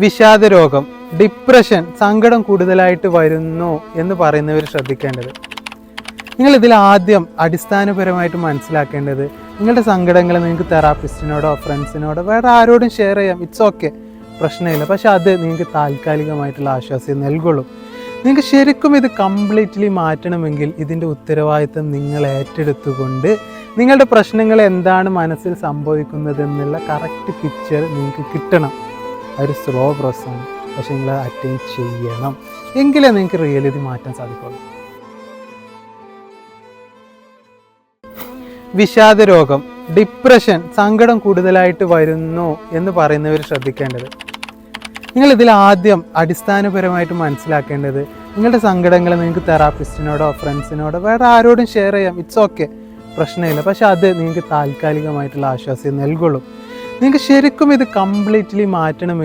വിഷാദരോഗം, depression, സങ്കടം കൂടുതലായിട്ട് വരുന്നു എന്ന് പറയുന്നവർ ശ്രദ്ധിക്കേണ്ടത്. നിങ്ങൾ ഇതിൽ ആദ്യം അടിസ്ഥാനപരമായിട്ട് മനസ്സിലാക്കേണ്ടത്, നിങ്ങളുടെ സങ്കടങ്ങൾ നിങ്ങൾക്ക് തെറാപ്പിസ്റ്റിനോടോ ഫ്രണ്ട്സിനോടോ വേറെ ആരോടും ഷെയർ ചെയ്യാം. ഇറ്റ്സ് ഓക്കെ, പ്രശ്നമില്ല. പക്ഷെ അത് നിങ്ങൾക്ക് താൽക്കാലികമായിട്ടുള്ള ആശ്വാസം നൽകുള്ളൂ. നിങ്ങൾക്ക് ശരിക്കും ഇത് കംപ്ലീറ്റ്ലി മാറ്റണമെങ്കിൽ ഇതിൻ്റെ ഉത്തരവാദിത്തം നിങ്ങൾ ഏറ്റെടുത്തുകൊണ്ട് നിങ്ങളുടെ പ്രശ്നങ്ങൾ എന്താണ് മനസ്സിൽ സംഭവിക്കുന്നത് എന്നുള്ള കറക്റ്റ് പിക്ചർ നിങ്ങൾക്ക് കിട്ടണം. അതൊരു സ്ലോ പ്രോസസ്സാണ്, പക്ഷെ നിങ്ങൾ അറ്റൻഡ് ചെയ്യണം. എങ്കിലേ നിങ്ങൾക്ക് റിയലിറ്റി മാറ്റാൻ സാധിക്കുള്ളൂ. വിഷാദരോഗം, ഡിപ്രഷൻ, സങ്കടം കൂടുതലായിട്ട് വരുന്നു എന്ന് പറയുന്നവർ ശ്രദ്ധിക്കേണ്ടത്. നിങ്ങൾ ഇതിൽ ആദ്യം അടിസ്ഥാനപരമായിട്ട് മനസ്സിലാക്കേണ്ടത്, നിങ്ങളുടെ സങ്കടങ്ങൾ നിങ്ങൾക്ക് തെറാപ്പിസ്റ്റിനോടോ ഫ്രണ്ട്സിനോടോ വേറെ ആരോടും ഷെയർ ചെയ്യാം. ഇറ്റ്സ് ഓക്കെ, പ്രശ്നമില്ല. പക്ഷെ അത് നിങ്ങൾക്ക് താൽക്കാലികമായിട്ടുള്ള ആശ്വാസം നൽകുള്ളൂ. നിങ്ങൾക്ക് ശരിക്കും ഇത് കംപ്ലീറ്റ്ലി മാറ്റണമെങ്കിൽ